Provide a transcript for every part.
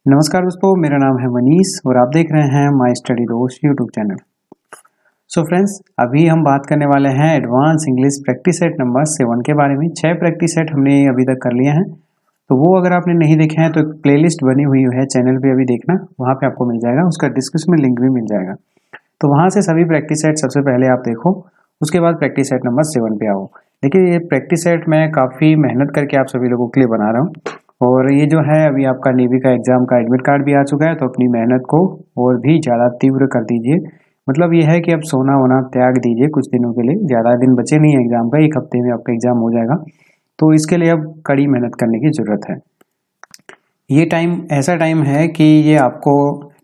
नमस्कार दोस्तों, मेरा नाम है मनीष और आप देख रहे हैं माय स्टडी दोस्त यूट्यूब चैनल। सो फ्रेंड्स, अभी हम बात करने वाले हैं advance English practice set number 7 के बारे में। 6 प्रैक्टिस सेट हमने अभी तक कर लिए हैं, तो वो अगर आपने नहीं देखे हैं तो एक प्लेलिस्ट बनी हुई है चैनल पे, अभी देखना, वहाँ पे आपको मिल जाएगा। उसका डिस्क्रिप्शन में लिंक भी मिल जाएगा, तो वहाँ से सभी प्रैक्टिस सेट सबसे पहले आप देखो, उसके बाद प्रैक्टिस सेट नंबर 7 पे आओ। देखिए, ये प्रैक्टिस सेट मैं काफ़ी मेहनत करके आप सभी लोगों के लिए बना रहा हूँ, और ये जो है अभी आपका नेवी का एग्जाम का एडमिट कार्ड भी आ चुका है, तो अपनी मेहनत को और भी ज़्यादा तीव्र कर दीजिए। मतलब ये है कि अब सोना वोना त्याग दीजिए कुछ दिनों के लिए, ज़्यादा दिन बचे नहीं है एग्जाम का, एक हफ्ते में आपका एग्जाम हो जाएगा, तो इसके लिए अब कड़ी मेहनत करने की ज़रूरत है। ये टाइम ऐसा टाइम है कि ये आपको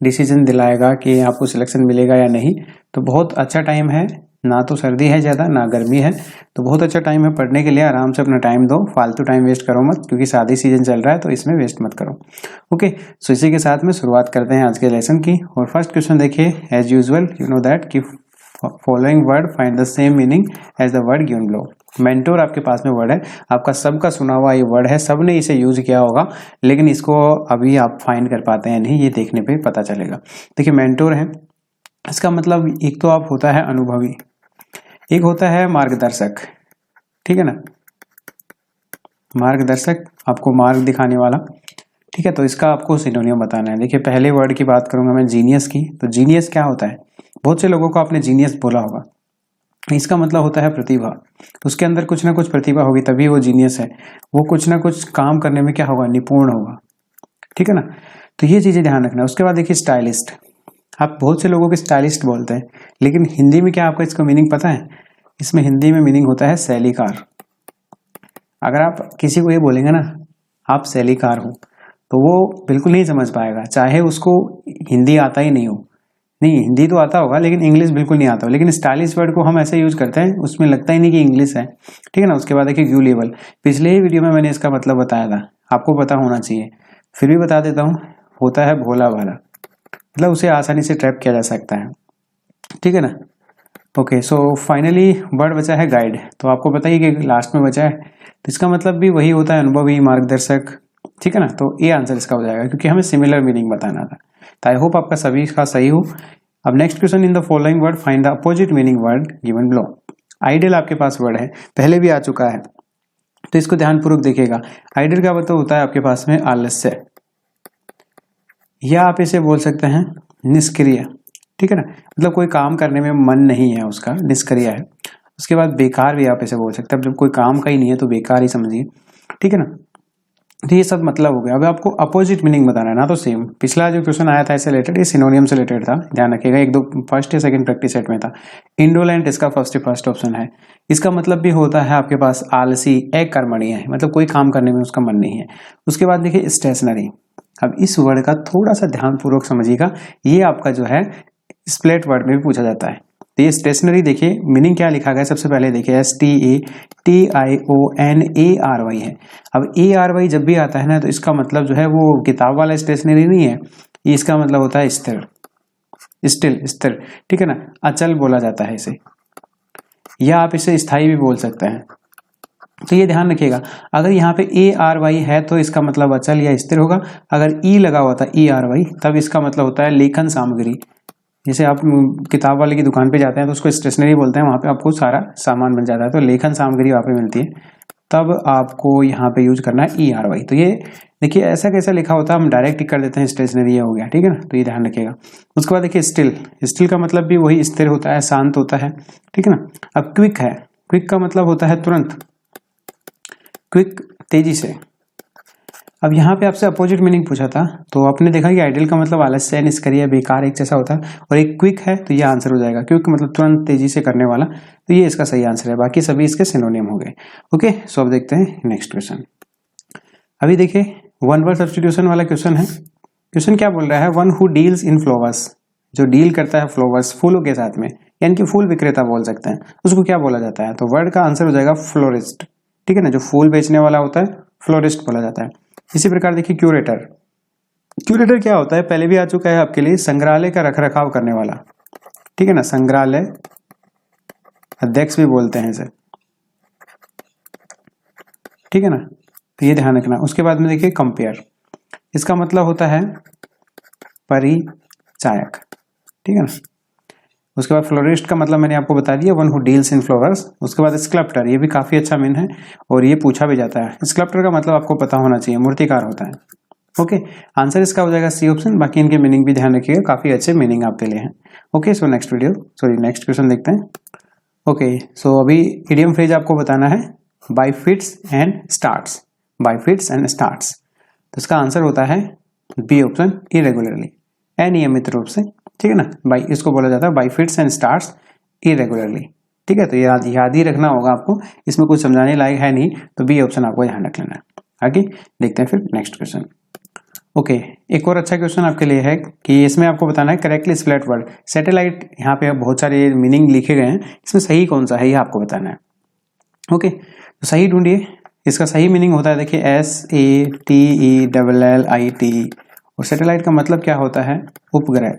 डिसीजन दिलाएगा कि आपको सिलेक्शन मिलेगा या नहीं। तो बहुत अच्छा टाइम है, ना तो सर्दी है ज़्यादा ना गर्मी है, तो बहुत अच्छा टाइम है पढ़ने के लिए। आराम से अपना टाइम दो, फालतू टाइम वेस्ट करो मत, क्योंकि शादी सीजन चल रहा है तो इसमें वेस्ट मत करो। ओके, सो इसी के साथ में शुरुआत करते हैं आज के लेसन की। और फर्स्ट क्वेश्चन देखिए, as usual you know that कि following word find the same meaning as the word given below. Mentor आपके पास में वर्ड है, आपका सबका सुना हुआ ये वर्ड है, सबने इसे यूज किया होगा, लेकिन इसको अभी आप फाइंड कर पाते हैं नहीं, ये देखने पे पता चलेगा। देखिए, मेंटोर है, इसका मतलब एक तो आप होता है अनुभवी, एक होता है मार्गदर्शक, ठीक है ना, मार्गदर्शक, आपको मार्ग दिखाने वाला, ठीक है। तो इसका आपको सिनोनियम बताना है। देखिए, पहले वर्ड की बात करूंगा मैं, जीनियस की। तो जीनियस क्या होता है? बहुत से लोगों को आपने जीनियस बोला होगा, इसका मतलब होता है प्रतिभा। उसके अंदर कुछ ना कुछ प्रतिभा होगी, तभी वो जीनियस है। वो कुछ ना कुछ काम करने में क्या होगा, निपुण होगा, ठीक है ना। तो ये चीजें ध्यान रखना। उसके बाद देखिए, स्टाइलिस्ट, आप बहुत से लोगों के स्टाइलिस्ट बोलते हैं, लेकिन हिंदी में क्या आपको इसका मीनिंग पता है? इसमें हिंदी में मीनिंग होता है शैलीकार। अगर आप किसी को ये बोलेंगे ना, आप शैलीकार हो, तो वो बिल्कुल नहीं समझ पाएगा, चाहे उसको हिंदी आता ही नहीं हो। नहीं, हिंदी तो आता होगा लेकिन इंग्लिश बिल्कुल नहीं आता हो। लेकिन स्टाइलिश वर्ड को हम ऐसे यूज करते हैं, उसमें लगता ही नहीं कि इंग्लिश है, ठीक है ना। उसके बाद देखिए, व्यू लेवल, पिछले ही वीडियो में मैंने इसका मतलब बताया था, आपको पता होना चाहिए, फिर भी बता देता हूँ। होता है भोला भाला, मतलब उसे आसानी से ट्रैप किया जा सकता है, ठीक है ना। ओके, सो फाइनली वर्ड बचा है गाइड। तो आपको पता ही कि लास्ट में बचा है, तो इसका मतलब भी वही होता है, अनुभवी, मार्गदर्शक, ठीक है ना। तो ये आंसर इसका हो जाएगा, क्योंकि हमें सिमिलर मीनिंग बताना था। तो आई होप आपका सभी का सही हो। अब next question, in the following word find the opposite meaning word given below. Ideal आपके पास वर्ड है, पहले भी आ चुका है, तो इसको ध्यानपूर्वक देखिएगा। आइडियल का मतलब होता है आपके पास में आलस्य, या आप इसे बोल सकते हैं निष्क्रिय, ठीक है ना। मतलब कोई काम करने में मन नहीं है उसका, निष्क्रिय है। उसके बाद बेकार भी आप इसे बोल सकते हैं, जब कोई काम का ही नहीं है तो बेकार ही समझिए, ठीक है ना। तो ये सब मतलब हो गया। अब आपको अपोजिट मीनिंग बताना है ना, तो सेम पिछला जो क्वेश्चन आया था इससे रिलेटेड, ये सिनोनियम से रिलेटेड था, ध्यान रखिएगा। एक दो फर्स्ट या सेकंड प्रैक्टिस सेट में था। इंडोलेंट इसका फर्स्ट ऑप्शन है। इसका मतलब भी होता है आपके पास आलसी, अकर्मणीय है, मतलब कोई काम करने में उसका मन नहीं है। उसके बाद देखिए, स्टेशनरी। अब इस वर्ड का थोड़ा सा ध्यानपूर्वक समझिएगा, ये आपका जो है स्प्लिट वर्ड में भी पूछा जाता है। तो ये स्टेशनरी, देखिए मीनिंग क्या लिखा गया, सबसे पहले देखिए, STATIONARY है। अब ARY जब भी आता है ना, तो इसका मतलब जो है वो किताब वाला स्टेशनरी नहीं है, ये इसका मतलब होता है स्थिर, स्टिल, स्थिर, ठीक है ना। अचल बोला जाता है इसे, या आप इसे स्थायी भी बोल सकते हैं। तो ये ध्यान रखिएगा, अगर यहाँ पे ARY है तो इसका मतलब अचल या स्थिर होगा। अगर ई लगा हुआ था, ERY, तब इसका मतलब होता है लेखन सामग्री। जैसे आप किताब वाले की दुकान पे जाते हैं तो उसको स्टेशनरी बोलते हैं, वहाँ पे आपको सारा सामान मिल जाता है, तो लेखन सामग्री वहाँ पे मिलती है, तब आपको यहाँ पे यूज करना है ERY। तो ये देखिए, ऐसा कैसा लिखा होता है, हम डायरेक्ट टिक कर देते हैं स्टेशनरी, ये हो गया, ठीक है ना। तो ये ध्यान रखिएगा। उसके बाद देखिए, स्टिल, स्टिल का मतलब भी वही स्थिर होता है, शांत होता है, ठीक है ना। अब क्विक है, क्विक का मतलब होता है तुरंत, क्विक, तेजी से। अब यहाँ पे आपसे अपोजिट मीनिंग पूछा था, तो आपने देखा कि आइडियल का मतलब आलस्य, निष्क्रिय, बेकार, एक जैसा होता है, और एक क्विक है तो ये आंसर हो जाएगा। क्विक मतलब तुरंत, तेजी से करने वाला, तो ये इसका सही आंसर है। बाकी सभी इसके सिनोनियम हो गए। ओके, सो अब देखते हैं नेक्स्ट क्वेश्चन। अभी देखिए, वन वर्ड सब्स्टिट्यूशन वाला क्वेश्चन है। क्वेश्चन क्या बोल रहा है, one who deals in flowers, जो डील करता है फ्लावर्स, फूलों के साथ में, यानी कि फूल विक्रेता बोल सकते हैं, उसको क्या बोला जाता है? तो वर्ड का आंसर हो जाएगा फ्लोरिस्ट, ठीक है ना। जो फूल बेचने वाला होता है फ्लोरिस्ट बोला जाता है। इसी प्रकार देखिए, क्यूरेटर, क्यूरेटर क्या होता है, पहले भी आ चुका है आपके लिए, संग्रहालय का रखरखाव करने वाला, ठीक है ना, संग्रहालय अध्यक्ष भी बोलते हैं इसे, ठीक है ना। तो ये ध्यान रखना। उसके बाद में देखिए, कंपेयर, इसका मतलब होता है परिचायक, ठीक है ना। उसके बाद फ्लोरिस्ट का मतलब मैंने आपको बता दिया, one who deals in flowers. उसके बाद स्कल्प्टर, ये भी काफी अच्छा मीन है और ये पूछा भी जाता है। स्कल्प्टर का मतलब आपको पता होना चाहिए, मूर्तिकार होता है। ओके, आंसर इसका हो जाएगा सी ऑप्शन। बाकी इनके मीनिंग भी ध्यान रखिएगा, काफी अच्छे मीनिंग आपके लिए हैं। ओके, सो नेक्स्ट क्वेश्चन देखते हैं। ओके, सो अभी इडियम फ्रेज आपको बताना है bye fits and starts, bye fits and starts. तो इसका आंसर होता है बी ऑप्शन, इरेगुलरली, अनियमित रूप से, ठीक है ना। बाई इसको बोला जाता है bye fits and starts irregularly, ठीक है। तो याद ही रखना होगा आपको, इसमें कुछ समझाने लायक है नहीं, तो बी ऑप्शन आपको ध्यान रख लेना है। आगे देखते हैं फिर नेक्स्ट क्वेश्चन। ओके, एक और अच्छा क्वेश्चन आपके लिए है कि इसमें आपको बताना है करेक्टली स्प्लिट वर्ड सैटेलाइट। यहाँ पे बहुत सारे मीनिंग लिखे गए हैं, इसमें सही कौन सा है ये आपको बताना है। ओके, तो सही ढूंढिए। इसका सही मीनिंग होता है, देखिए SATELLIT, और सैटेलाइट का मतलब क्या होता है, उपग्रह।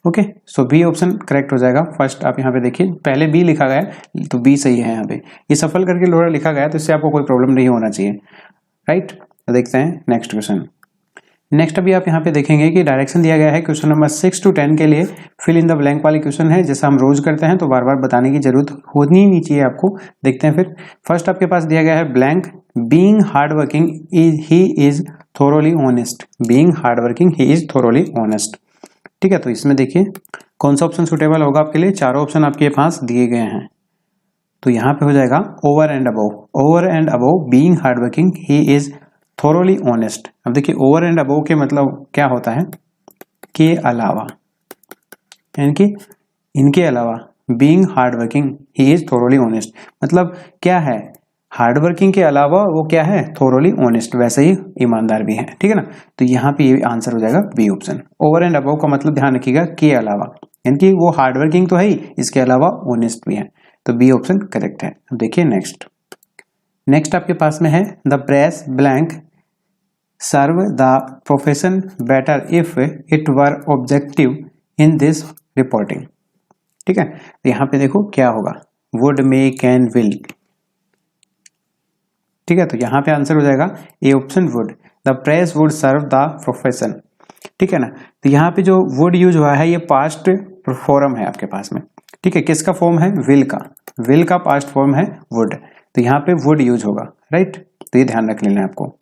ओके, सो बी ऑप्शन करेक्ट हो जाएगा। फर्स्ट आप यहाँ पे देखिए, पहले बी लिखा गया है तो बी सही है। यहाँ पे ये सफल करके लोड़ा लिखा गया है, तो इससे आपको कोई प्रॉब्लम नहीं होना चाहिए, राइट। तो देखते हैं नेक्स्ट क्वेश्चन। नेक्स्ट अभी आप यहाँ पे देखेंगे कि डायरेक्शन दिया गया है क्वेश्चन नंबर 6 to 10 के लिए। फिल इन द ब्लैंक वाली क्वेश्चन है, जैसा हम रोज करते हैं, तो बार बार बताने की जरूरत होनी नहीं चाहिए आपको। देखते हैं फिर। फर्स्ट आपके पास दिया गया है blank, being hard working he is thoroughly honest, being hard working he is thoroughly honest, ठीक है। तो इसमें देखिए कौन सा ऑप्शन सुटेबल होगा आपके लिए। चारों ऑप्शन आपके पास दिए गए हैं, तो यहाँ पे हो जाएगा over and above, over and above being hard working he is thoroughly honest. अब देखिए ओवर एंड अबव के मतलब क्या होता है, के अलावा, यानी कि इनके अलावा, being hard working he is thoroughly honest, मतलब क्या है, हार्ड वर्किंग के अलावा वो क्या है, थोरोली ऑनेस्ट, वैसे ही ईमानदार भी है, ठीक है ना। तो यहाँ पे ये आंसर हो जाएगा B option. Over and above का मतलब ध्यान रखिएगा के अलावा, यानी कि वो हार्ड वर्किंग तो है ही, इसके अलावा ऑनेस्ट भी है, तो बी ऑप्शन करेक्ट है। अब देखिए नेक्स्ट आपके पास में है the press blank serve the profession better if it were objective in this reporting, ठीक है। तो यहाँ पे देखो क्या होगा, वुड, मे, कैन, विल, ठीक है। तो यहाँ पे आंसर हो जाएगा A option, would. The press would serve the profession, ठीक है ना। तो यहाँ पे जो वुड यूज हुआ है ये पास्ट फॉर्म है आपके पास में, ठीक है। किसका फॉर्म है, विल का, विल का पास्ट फॉर्म है वुड, तो यहाँ पे वुड यूज होगा, राइट। तो ये ध्यान रख लेना है आपको,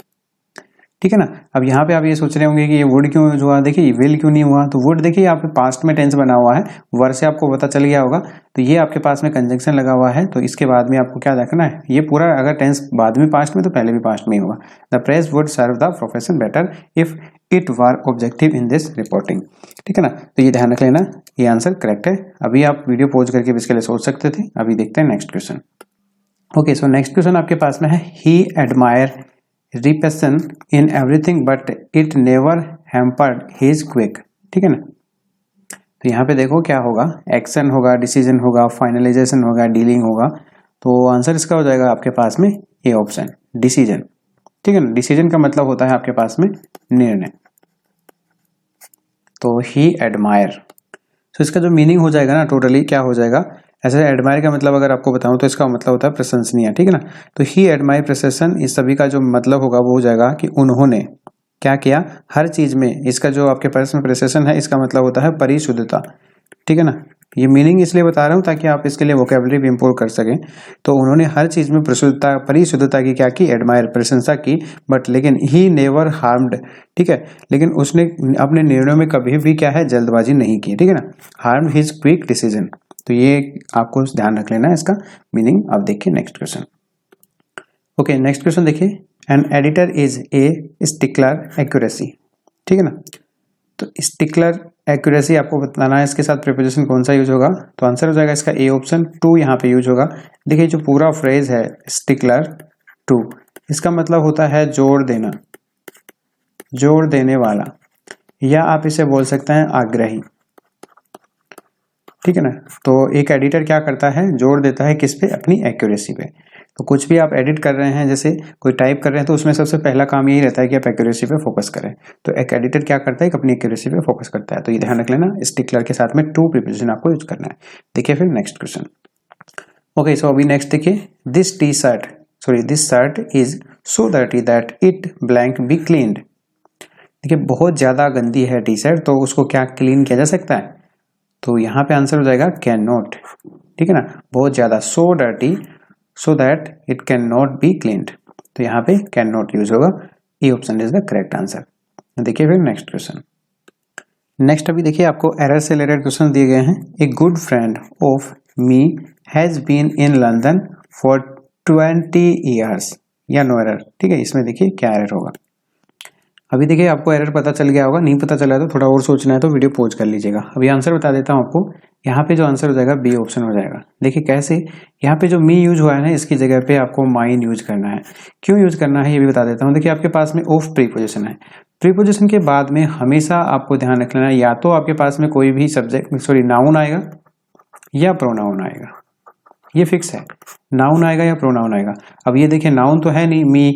ठीक है ना। अब यहाँ पे आप ये सोच रहे होंगे कि ये वुड क्यों यूज हुआ, देखिए विल क्यों नहीं हुआ। तो वुड देखिए यहाँ पे पास्ट में टेंस बना हुआ है, वर्ड से आपको पता चल गया होगा। तो ये आपके पास में कंजंक्शन लगा हुआ है, तो इसके बाद में आपको क्या देखना है, ये पूरा अगर टेंस बाद में पास्ट में तो पहले भी पास्ट में ही होगा। The press would serve the profession better if it were objective in this reporting, ठीक है ना। तो ये ध्यान रख लेना, ये आंसर करेक्ट है। अभी आप वीडियो पॉज करके भी इसके लिए सोच सकते थे। अभी देखते हैं next question. Okay, so next question आपके पास में है ही admire precision in everything but it never hampered his quick, ठीक है ना। तो यहाँ पे देखो क्या होगा, एक्शन होगा, डिसीजन होगा, फाइनलाइजेशन होगा, डीलिंग होगा। तो आंसर इसका हो जाएगा आपके पास में ए ऑप्शन, डिसीजन, ठीक है ना। डिसीजन का मतलब होता है आपके पास में निर्णय। तो ही एडमायर, तो इसका जो मीनिंग हो जाएगा ना टोटली क्या हो जाएगा, ऐसे एडमायर का मतलब अगर आपको बताऊं तो इसका मतलब होता है प्रशंसनीय, ठीक है ना। तो ही एडमायर प्रशंसन, इस सभी का जो मतलब होगा वो हो जाएगा कि उन्होंने क्या किया हर चीज में। इसका जो आपके पास में प्रशंसन है, इसका मतलब होता है परिशुद्धता, ठीक है ना। ये मीनिंग इसलिए बता रहा हूं ताकि आप इसके लिए वोकेबलरी भी इंपोर्ट कर सकें। तो उन्होंने हर चीज में परिशुद्धता की क्या की, एडमायर, प्रशंसा की, बट लेकिन ही नेवर हार्म्ड, ठीक है। लेकिन उसने अपने निर्णयों में कभी भी क्या है, जल्दबाजी नहीं की, ठीक है ना। हार्म हिज क्विक डिसीजन, तो ये आपको ध्यान रख लेना है इसका मीनिंग। अब देखिए next question. Okay, next question देखिए, an editor is a stickler accuracy, ठीक है ना। तो स्टिकलर एक्यूरेसी आपको बताना है, इसके साथ प्रीपोजिशन कौन सा यूज होगा। तो आंसर हो जाएगा इसका ए ऑप्शन, टू यहाँ पे यूज होगा। देखिए जो पूरा फ्रेज है स्टिकलर टू, इसका मतलब होता है जोड़ देना, जोड़ देने वाला, या आप इसे बोल सकते हैं आग्रही, ठीक है ना। तो एक एडिटर क्या करता है, जोड़ देता है किस पे, अपनी एक्यूरेसी पे। तो कुछ भी आप एडिट कर रहे हैं, जैसे कोई टाइप कर रहे हैं, तो उसमें सबसे पहला काम यही रहता है कि आप एक्यूरेसी पे फोकस करें। तो एक एडिटर क्या करता है, अपनी एक्यूरेसी पे फोकस करता है। तो ये ध्यान रख लेना, स्टिकलर के साथ में टू प्रीपोजिशन आपको यूज करना है। देखिए फिर नेक्स्ट क्वेश्चन। ओके, सो अभी नेक्स्ट देखिए, this shirt is so dirty that it blank be cleaned, देखिए बहुत ज़्यादा गंदी है टी शर्ट, तो उसको क्या क्लीन किया जा सकता है? तो यहाँ पे आंसर हो जाएगा कैन नॉट, ठीक है ना, बहुत ज़्यादा, so dirty so that it can not be cleaned, तो यहाँ पे कैन नॉट यूज होगा। A option is the correct answer. देखिए फिर नेक्स्ट क्वेश्चन। नेक्स्ट अभी देखिए आपको एरर से रिलेटेड क्वेश्चन दिए गए हैं। A good friend of me has been in London for 20 years या नो एरर, ठीक है, इसमें देखिए क्या एरर होगा। अभी देखिए आपको एरर पता चल गया होगा, नहीं पता चला तो थोड़ा और सोचना है तो वीडियो पॉज कर लीजिएगा। अभी आंसर बता देता हूँ आपको। यहाँ पे जो आंसर हो जाएगा बी ऑप्शन हो जाएगा। देखिए कैसे, यहाँ पे जो मी यूज हुआ है ना, इसकी जगह पे आपको माइन यूज करना है। क्यों यूज करना है ये भी बता देता हूँ। देखिए आपके पास में ऑफ प्रीपोजिशन है, प्रीपोजिशन के बाद में हमेशा आपको ध्यान रख लेना, या तो आपके पास में कोई भी नाउन आएगा या प्रोनाउन आएगा, ये फिक्स है, नाउन आएगा या प्रोनाउन आएगा। अब ये देखिए नाउन तो है नहीं मी,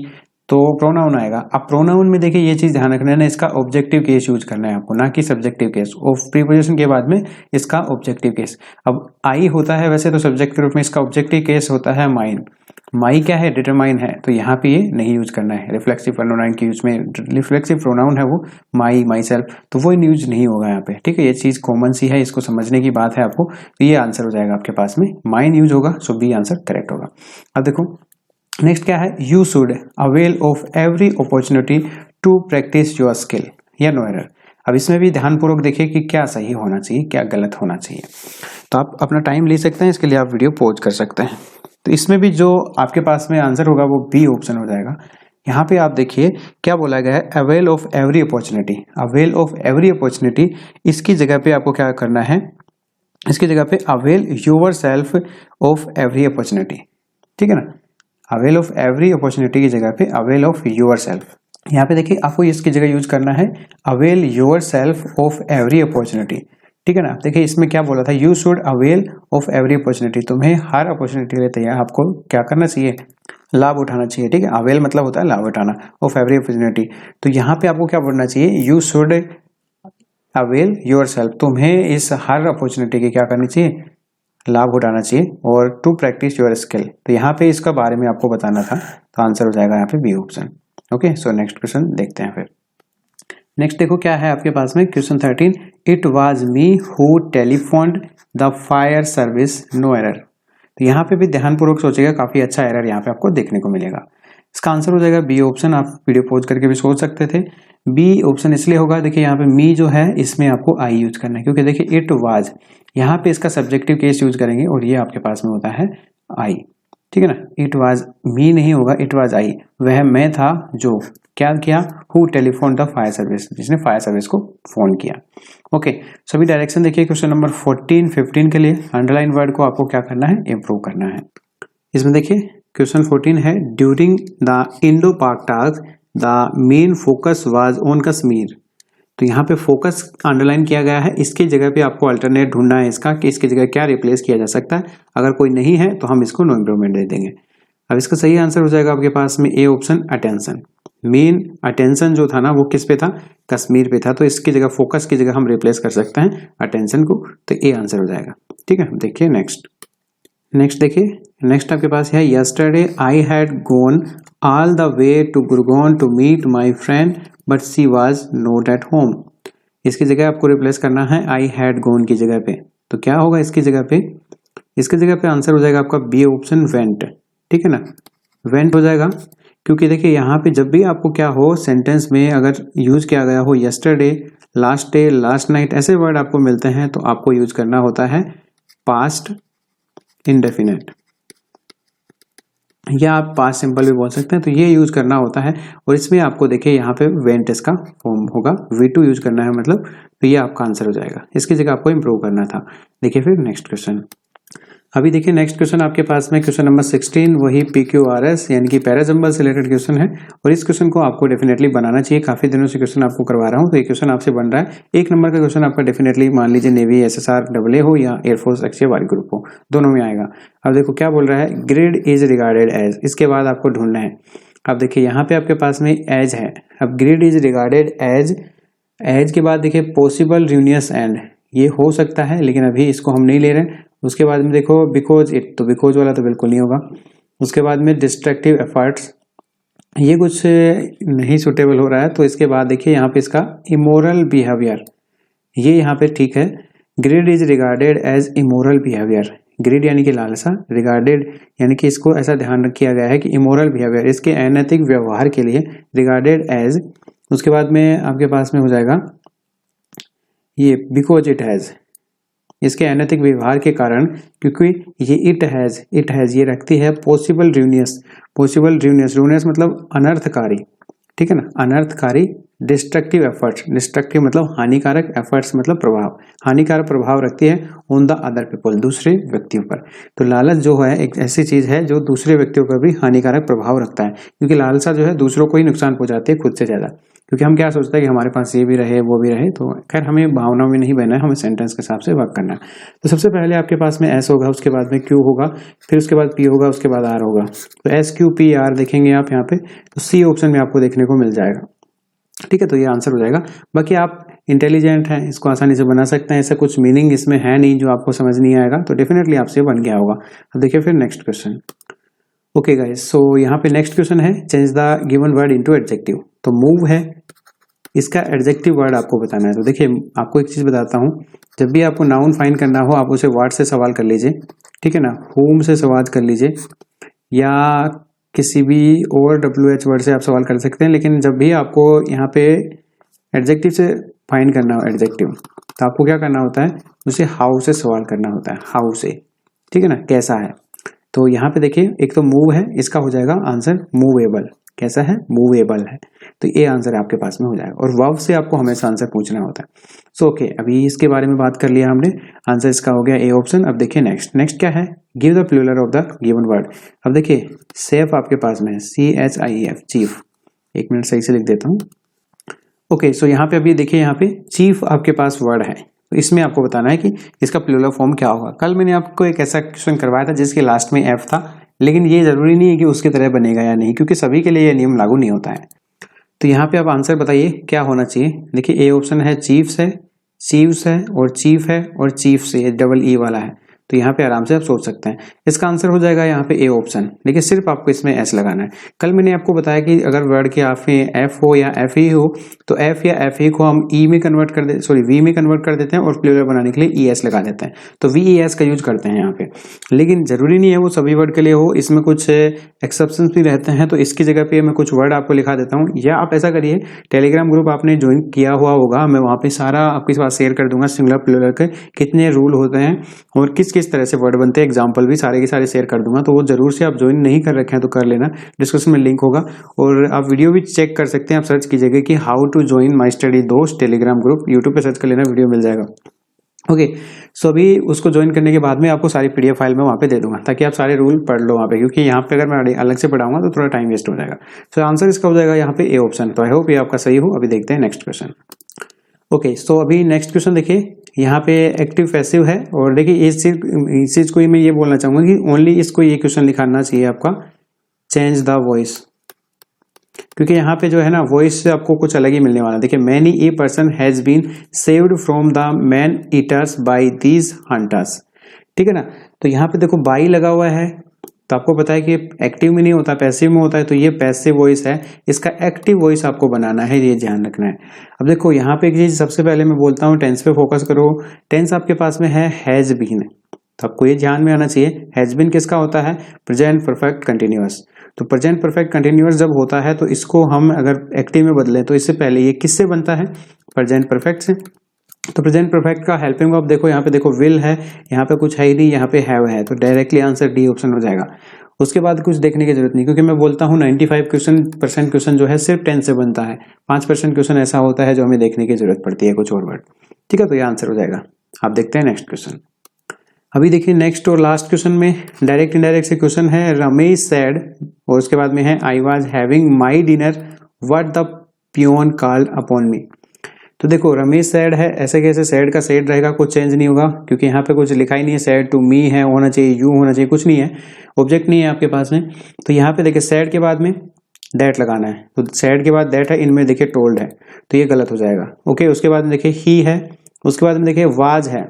तो प्रोनाउन आएगा। अब प्रोनाउन में देखिए ये चीज ध्यान रखना है ना, इसका ऑब्जेक्टिव केस यूज करना है आपको, ना कि सब्जेक्टिव केस। ऑफ प्रीपोजिशन के बाद में इसका ऑब्जेक्टिव केस। अब आई होता है वैसे तो सब्जेक्ट के रूप में, इसका ऑब्जेक्टिव केस होता है माइन। माई क्या है, डिटरमाइन है, तो यहाँ पे ये नहीं यूज करना है। रिफ्लेक्सिव प्रोनाउन के यूज में, रिफ्लेक्सिव प्रोनाउन है वो माई, माई सेल्फ, तो वो यूज नहीं होगा यहाँ पे, ठीक है। ये चीज कॉमन सी है, इसको समझने की बात है आपको। तो ये आंसर हो जाएगा आपके पास में, माइन यूज होगा, सो बी आंसर करेक्ट होगा। अब देखो नेक्स्ट क्या है, you should avail of every opportunity to practise your skill या नो एरर। अब इसमें भी ध्यानपूर्वक देखिए कि क्या सही होना चाहिए, क्या गलत होना चाहिए। तो आप अपना टाइम ले सकते हैं, इसके लिए आप वीडियो पॉज कर सकते हैं। तो इसमें भी जो आपके पास में आंसर होगा वो बी ऑप्शन हो जाएगा। यहाँ पे आप देखिए क्या बोला गया है, avail of every opportunity. Avail of every opportunity, इसकी जगह पे आपको क्या करना है, इसकी जगह पे avail your self of every opportunity, ठीक है ना। अवेल ऑफ एवरी अपॉर्चुनिटी की जगह पे अवेल ऑफ योर सेल्फ। यहाँ पे देखिए आपको इसकी जगह यूज करना है avail your self of every opportunity, ठीक है ना। देखिए इसमें क्या बोला था, you should avail of every opportunity, तुम्हें हर अपॉर्चुनिटी के लिए तैयार, आपको क्या करना चाहिए, लाभ उठाना चाहिए, ठीक है। अवेल मतलब होता है लाभ उठाना, ऑफ एवरी अपॉर्चुनिटी। तो यहाँ पे आपको क्या बोलना चाहिए, you should avail your self, तुम्हें इस हर अपॉर्चुनिटी की क्या करनी चाहिए, लाभ उठाना चाहिए, और टू प्रैक्टिस योर स्किल। तो यहाँ पे इसका बारे में आपको बताना था, तो आंसर हो जाएगा यहाँ पे B option. Okay, so next question देखते हैं फिर। नेक्स्ट देखो क्या है आपके पास में, question 13, it was me who telephoned the fire service no error. तो यहाँ पे भी ध्यानपूर्वक सोचेगा, काफी अच्छा एरर यहाँ पे आपको देखने को मिलेगा। इसका आंसर हो जाएगा बी ऑप्शन। आप वीडियो पॉज करके भी सोच सकते थे। बी ऑप्शन इसलिए होगा, देखिए यहाँ पे मी जो है इसमें आपको आई यूज करना है, क्योंकि देखिए इट वाज, यहाँ पे इसका सब्जेक्टिव केस यूज करेंगे और ये आपके पास में होता है आई, ठीक है ना। इट वाज मी नहीं होगा, इट वाज आई, वह मैं था जो क्या किया, who telephone the fire service, जिसने फायर सर्विस को फोन किया। ओके, सभी डायरेक्शन देखिए क्वेश्चन नंबर 14, 15 के लिए अंडरलाइन वर्ड को आपको क्या करना है, इंप्रूव करना है। इसमें देखिए क्वेश्चन 14 है, ड्यूरिंग द इंडो पाक task the main focus was on Kashmir. तो यहाँ पे फोकस अंडरलाइन किया गया है, इसकी जगह पे आपको अल्टरनेट ढूंढना है इसका, कि इसकी जगह क्या रिप्लेस किया जा सकता है। अगर कोई नहीं है तो हम इसको नो इम्प्रूवमेंट दे देंगे। अब इसका सही आंसर हो जाएगा आपके पास में A option, attention. Main attention जो था ना वो किस पे था, कश्मीर पे था, तो इसकी जगह फोकस की जगह हम रिप्लेस कर सकते हैं अटेंशन को, तो ए आंसर हो जाएगा, ठीक है। देखिए नेक्स्ट देखिए, नेक्स्ट आपके पास है, yesterday I had gone all the way to Gurgaon to meet my friend but she was not at home. इसकी जगह आपको रिप्लेस करना है आई हैड गोन की जगह पे, तो क्या होगा इसकी जगह पे, इसकी जगह पे आंसर हो जाएगा आपका बी ऑप्शन, वेंट, ठीक है ना, वेंट हो जाएगा। क्योंकि देखिए यहाँ पे जब भी आपको क्या हो, सेंटेंस में अगर यूज किया गया हो yesterday, last day, last night, ऐसे वर्ड आपको मिलते हैं, तो आपको यूज करना होता है पास्ट इंडेफिनेट, या आप पास्ट सिंपल भी बोल सकते हैं, तो ये यूज करना होता है। और इसमें आपको देखिए यहाँ पे वेंट इसका फॉर्म होगा, V2 यूज करना है मतलब, तो ये आपका आंसर हो जाएगा। इसकी जगह आपको इंप्रूव करना था। देखिए फिर नेक्स्ट क्वेश्चन। अभी देखिए नेक्स्ट क्वेश्चन आपके पास में क्वेश्चन नंबर 16, वही PQRS यानी कि पैराजंबल से रिलेटेड क्वेश्चन है, और इस क्वेश्चन को आपको डेफिनेटली बनाना चाहिए। काफी दिनों से क्वेश्चन आपको करवा रहा हूँ, तो ये क्वेश्चन आपसे बन रहा है। 1 नंबर का क्वेश्चन आपका डेफिनेटली, मान लीजिए नेवी SSR AA हो या एयरफोर्स एक्सचेंज वाली ग्रुप हो, दोनों में आएगा। अब देखो क्या बोल रहा है, ग्रिड इज रिगार्डेड एज, इसके बाद आपको ढूंढना है। अब देखिए यहाँ पे आपके पास में एज है, अब greed is regarded as, as के बाद देखिए पॉसिबल यूनियस एंड, ये हो सकता है लेकिन अभी इसको हम नहीं ले रहे। उसके बाद में देखो बिकॉज इट, तो बिकॉज वाला तो बिल्कुल नहीं होगा। उसके बाद में डिस्ट्रक्टिव एफर्ट्स, ये कुछ नहीं सुटेबल हो रहा है, तो इसके बाद देखिए यहाँ पे इसका इमोरल बिहेवियर, ये यहाँ पे ठीक है। Greed is regarded as immoral behaviour, greed यानी कि लालसा, रिगार्डेड यानी कि इसको ऐसा ध्यान किया गया है कि इमोरल बिहेवियर, इसके अनैतिक व्यवहार के लिए, रिगार्डेड एज, उसके बाद में आपके पास में हो जाएगा ये बिकॉज इट हैज, इसके अनैतिक व्यवहार के कारण, क्योंकि ये इट हैज ये रखती है पॉसिबल र्यूनियस, र्यूनियस मतलब अनर्थकारी, ठीक है ना, अनर्थकारी डिस्ट्रक्टिव एफर्ट्स, डिस्ट्रक्टिव मतलब हानिकारक, एफर्ट्स मतलब प्रभाव, हानिकारक प्रभाव रखती है ऑन द अदर पीपल, दूसरे व्यक्तियों पर। तो लालच जो है एक ऐसी चीज है जो दूसरे व्यक्तियों पर भी हानिकारक प्रभाव रखता है, क्योंकि लालसा जो है दूसरों को ही नुकसान पहुंचाती है खुद से ज्यादा, क्योंकि हम क्या सोचते हैं कि हमारे पास ये भी रहे वो भी रहे। तो खैर हमें भावनाओं में नहीं बहना है, हमें सेंटेंस के हिसाब से वर्क करना है। तो सबसे पहले आपके पास में एस होगा, उसके बाद में क्यू होगा, फिर उसके बाद पी होगा, उसके बाद आर होगा। तो एस क्यू पी आर देखेंगे आप यहाँ पे, तो सी ऑप्शन में आपको देखने को मिल जाएगा, ठीक है। तो ये आंसर हो जाएगा। बाकी आप इंटेलिजेंट हैं, इसको आसानी से बना सकते हैं, ऐसा कुछ मीनिंग इसमें है नहीं जो आपको समझ नहीं आएगा, तो डेफिनेटली आपसे बन गया होगा। अब देखिए फिर नेक्स्ट क्वेश्चन। ओके गाइस, सो यहाँ पे नेक्स्ट क्वेश्चन है change the given word into adjective. तो मूव है, इसका एडजेक्टिव वर्ड आपको बताना है। तो देखिए आपको एक चीज बताता हूँ, जब भी आपको नाउन फाइंड करना हो आप उसे वर्ड से सवाल कर लीजिए, ठीक है ना, होम से सवाल कर लीजिए या किसी भी और WH वर्ड से आप सवाल कर सकते हैं। लेकिन जब भी आपको यहाँ पे एडजेक्टिव से फाइंड करना हो एडजेक्टिव, तो आपको क्या करना होता है, उसे हाउ से सवाल करना होता है, हाउ से, ठीक है ना, कैसा है। तो यहाँ पे देखिए एक तो मूव है, इसका हो जाएगा आंसर मूवेबल, कैसा है, मूवेबल है, तो ये आंसर आपके पास में हो जाएगा। और वर्ब से आपको हमेशा आंसर पूछना होता है। सो ओके, अभी इसके बारे में बात कर लिया हमने, आंसर इसका हो गया ए ऑप्शन। अब देखिए नेक्स्ट क्या है, give the plural of the given word. अब देखिए सेफ आपके पास में है, CHIEF, चीफ, एक मिनट सही से लिख देता हूँ। ओके, सो यहाँ पे अभी देखिए, यहाँ पे चीफ आपके पास वर्ड है, तो इसमें आपको बताना है कि इसका प्लूरल फॉर्म क्या होगा। कल मैंने आपको एक ऐसा क्वेश्चन करवाया था जिसके लास्ट में एफ था, लेकिन ये जरूरी नहीं है कि उसकी तरह बनेगा या नहीं, क्योंकि सभी के लिए ये नियम लागू नहीं होता है। तो यहाँ पे आप आंसर बताइए क्या होना चाहिए। देखिए ए ऑप्शन है चीफ्स है, चीव्स है और चीफ है और चीफ से डबल ई वाला है, तो यहाँ पे आराम से आप सोच सकते हैं। इसका आंसर हो जाएगा यहाँ पे ए ऑप्शन, देखिए सिर्फ आपको इसमें एस लगाना है। कल मैंने आपको बताया कि अगर वर्ड के आप एफ हो या एफ ई हो, तो एफ या एफ ई को हम ई में कन्वर्ट कर दे, सॉरी वी में कन्वर्ट कर देते हैं और प्लूरल बनाने के लिए ई एस लगा देते हैं, तो वी ई एस का यूज करते हैं यहाँ पे। लेकिन जरूरी नहीं है वो सभी वर्ड के लिए हो, इसमें कुछ एक्सेप्शंस भी रहते हैं, तो इसकी जगह पे मैं कुछ वर्ड आपको लिखा देता हूँ। या आप ऐसा करिए, टेलीग्राम ग्रुप आपने ज्वाइन किया हुआ होगा, मैं वहाँ पे सारा आपके पास शेयर कर दूंगा, सिंगुलर प्लूरल के कितने रूल होते हैं और किस किस तरह से वर्ड बनते हैं, एग्जाम्पल भी सारे के सारे शेयर कर दूंगा। तो वो जरूर से आप ज्वाइन नहीं कर रखे हैं तो कर लेना, डिस्क्रिप्शन में लिंक होगा। और आप वीडियो भी चेक कर सकते हैं, आप सर्च कीजिएगा कि how to join my study दोस्त टेलीग्राम ग्रुप, यूट्यूब पे सर्च कर लेना, वीडियो मिल जाएगा। ओके, सो अभी उसको ज्वाइन करने के बाद में आपको सारी PDF फाइल में वहाँ पे दे दूंगा, ताकि आप सारे रूल पढ़ लो वहाँ पे, क्योंकि यहाँ पे अगर मैं अलग से पढ़ाऊंगा तो थोड़ा टाइम वेस्ट हो जाएगा। सो आंसर इसका हो जाएगा यहाँ पे ए ऑप्शन। तो आई होप ये आपका सही हो। अभी देखते हैं नेक्स्ट क्वेश्चन। ओके, सो अभी नेक्स्ट क्वेश्चन देखिए, यहाँ पे एक्टिव पैसिव है, और देखिए इस चीज को मैं ये बोलना चाहूंगा कि ओनली इसको ये क्वेश्चन लिखाना चाहिए आपका, चेंज द वॉइस, क्योंकि यहाँ पे जो है ना वॉइस से आपको कुछ अलग ही मिलने वाला है। देखिए many a person has been saved from the man eaters by these hunters, ठीक है ना। तो यहाँ पे देखो बाई लगा हुआ है, तो आपको पता है कि एक्टिव में नहीं होता, पैसिव में होता है, तो ये पैसिव वॉइस है, इसका एक्टिव वॉइस आपको बनाना है, ये ध्यान रखना है। अब देखो यहाँ पे एक चीज सबसे पहले मैं बोलता हूँ, टेंस पे फोकस करो। टेंस आपके पास में है हैज बीन, तो आपको ये ध्यान में आना चाहिए, हैज बीन किसका होता है, प्रेजेंट परफेक्ट कंटिन्यूअस। तो प्रेजेंट परफेक्ट कंटिन्यूअस जब होता है तो इसको हम अगर एक्टिव में बदलें तो इससे पहले ये किससे बनता है, प्रेजेंट परफेक्ट से। तो प्रेजेंट परफेक्ट का हेल्पिंग वर्ब देखो, यहाँ पे देखो विल है, यहाँ पे कुछ है ही नहीं, यहाँ पे हैव है, तो डायरेक्टली आंसर डी ऑप्शन हो जाएगा। उसके बाद कुछ देखने की जरूरत नहीं, क्योंकि मैं बोलता हूँ 95% क्वेश्चन जो है सिर्फ टेंस से बनता है, 5% क्वेश्चन ऐसा होता है जो हमें देखने की जरूरत पड़ती है कुछ और वर्ड, ठीक है। तो ये आंसर हो जाएगा। आप देखते हैं नेक्स्ट क्वेश्चन। अभी देखिए नेक्स्ट और लास्ट क्वेश्चन में डायरेक्ट इनडायरेक्ट से क्वेश्चन है, रमेश सैड, और उसके बाद में है I was having my dinner what the peon called upon me. तो देखो रमेश सैड है, ऐसे कैसे सैड का सैड रहेगा, कुछ चेंज नहीं होगा, क्योंकि यहाँ पे कुछ लिखा ही नहीं है, सैड टू मी है, होना चाहिए यू होना चाहिए, कुछ नहीं है, ऑब्जेक्ट नहीं है आपके पास में। तो यहाँ पे देखिए सैड के बाद में दैट लगाना है, तो सैड के बाद दैट है, इनमें देखिए टोल्ड है, तो ये गलत हो जाएगा। ओके, उसके बाद में देखिए ही है, उसके बाद में देखिए वाज है,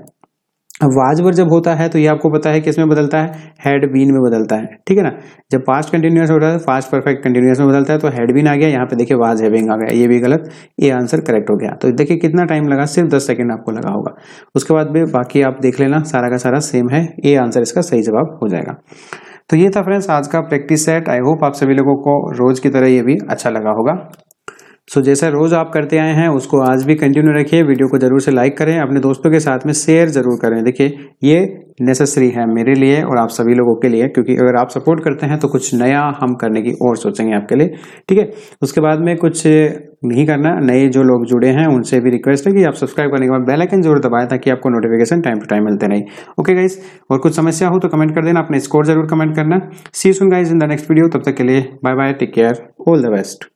अब वाज वर्ब जब होता है तो ये आपको पता है किस में बदलता है, हैड बीन में बदलता है, ठीक है ना। जब पास्ट कंटिन्यूअस होता है, पास्ट परफेक्ट कंटिन्यूअस में बदलता है, तो हैड बीन आ गया, यहाँ पे देखिए वाज हैविंग आ गया, ये भी गलत, ये आंसर करेक्ट हो गया। तो देखिए कितना टाइम लगा, सिर्फ 10 सेकंड आपको लगा होगा। उसके बाद भी बाकी आप देख लेना, सारा का सारा सेम है, ये आंसर इसका सही जवाब हो जाएगा। तो ये था फ्रेंड्स आज का प्रैक्टिस सेट। आई होप आप सभी लोगों को रोज की तरह ये भी अच्छा लगा होगा। सो जैसा रोज आप करते आए हैं उसको आज भी कंटिन्यू रखिए। वीडियो को जरूर से लाइक करें, अपने दोस्तों के साथ में शेयर जरूर करें। देखिए ये नेसेसरी है मेरे लिए और आप सभी लोगों के लिए, क्योंकि अगर आप सपोर्ट करते हैं तो कुछ नया हम करने की और सोचेंगे आपके लिए, ठीक है। उसके बाद में कुछ नहीं करना, नए जो लोग जुड़े हैं उनसे भी रिक्वेस्ट है कि आप सब्सक्राइब करने के बाद बेल आइकन जरूर दबाएं ताकि आपको नोटिफिकेशन टाइम टू टाइम मिलते रहे। ओके गाइस, और कुछ समस्या हो तो कमेंट कर देना, अपने स्कोर जरूर कमेंट करना। See you soon guys in the next video, तब तक के लिए bye bye, take care, all the best.